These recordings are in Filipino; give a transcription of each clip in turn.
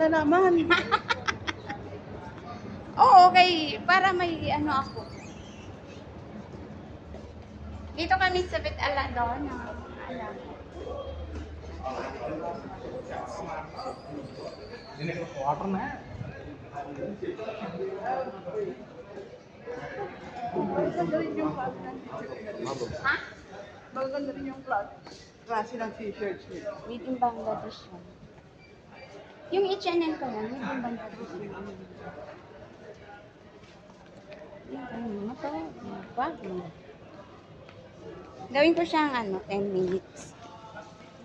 na naman. Oo, okay. Para may ano ako. Dito kami sa Bet-Ala doon. Alam. Ini water na. Ha? Maganda rin yung plug. Klase ng t-shirt niya. Made in Bangladesh yan. Yung H&M ko yan, made in Bangladesh yan. Ano to? Bago. Gawin ko siyang 10 minutes.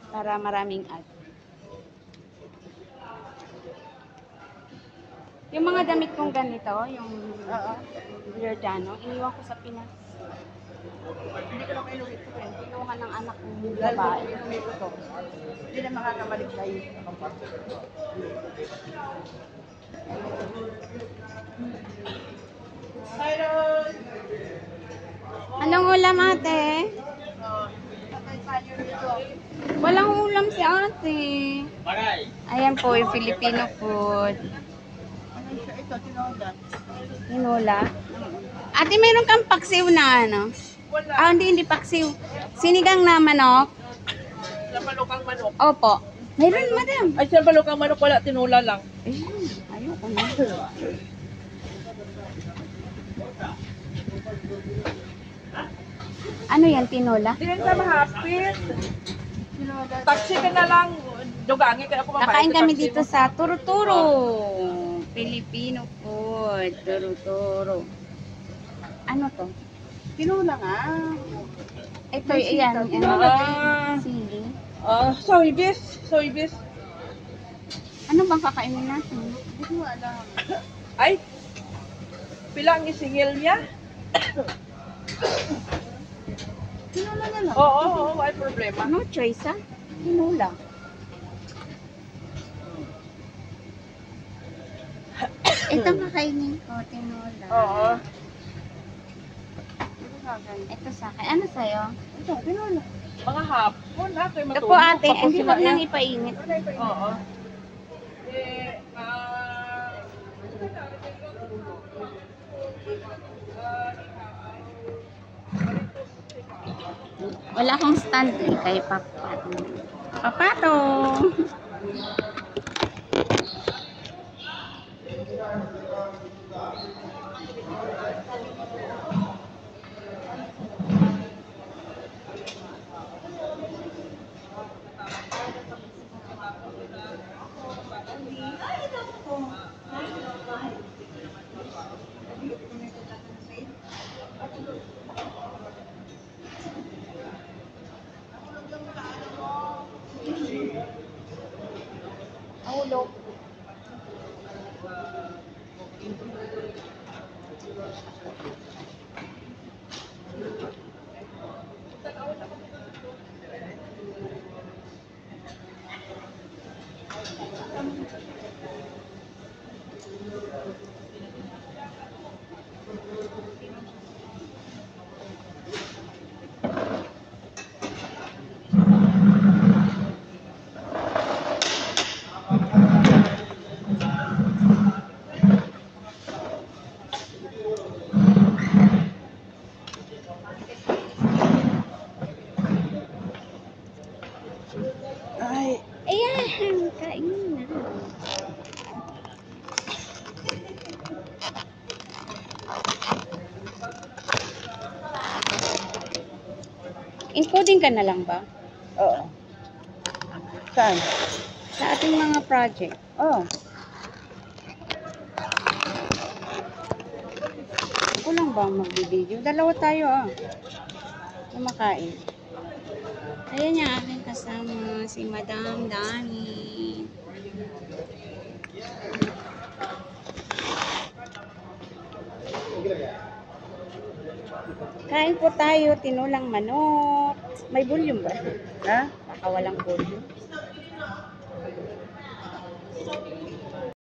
Para maraming ad. Yung mga damit kong ganito, yung Giordano, iniwan ko sa Pinas. Hindi ko lang inuwi ko eh. Kinuha ng anak kong Dahil babae. kung inuwi ko to, hindi na makakabalik tayo. Hi, Ron! Anong ulam, ate? Patay tayo dito. Walang ulam si ate. Ayan po, yung Filipino food. Ano siya ito? Tinola. Tinola. Ate, mayroon kang paksiw na ano? Wala. Ah, hindi paksiw. Sinigang na manok. Sa balokang manok. Opo. Mayroon, madam. Ay, sa balokang manok wala. Tinola lang. Ayoko na. Ano yan, tinola? Hindi rin ka mahapit. Taxi ka na lang. Dugangi ka ako mamayad. Kakain kami Taxi dito mo. sa Turo-Turo. Filipino food. Turo-Turo. Ano to? Tinola nga. Ito, May ayan. sitaw. Ano, Tinola. sili. Soybis. Soybis. Ano bang kakainin natin? Hindi ko alam. Ay! Pila ang isingil niya? Tinola na lang. Oo, ay problema. No choice, ha? Tinola. Ito ang kakainin ko, tinola. Oo. Ito sa akin. Ano sa'yo? Ito, tinola. Mga hapon ha, kayo Ito matulog. po ate, Tapos hindi sila wag yan. nang ipainit. Oo. Wala akong stand eh, kay Papato. Papato! Hulog. Ay, Ayan, kain na. Encoding ka na lang ba? oo. Saan? Sa ating mga project. Oh. Ako lang ba ang magbibideo? Dalawa tayo kumakain. Ayan yung aking kasama, si Madam Dani. Kain po tayo, tinulang manok. May bulyong ba? Ha? Baka walang bulyong.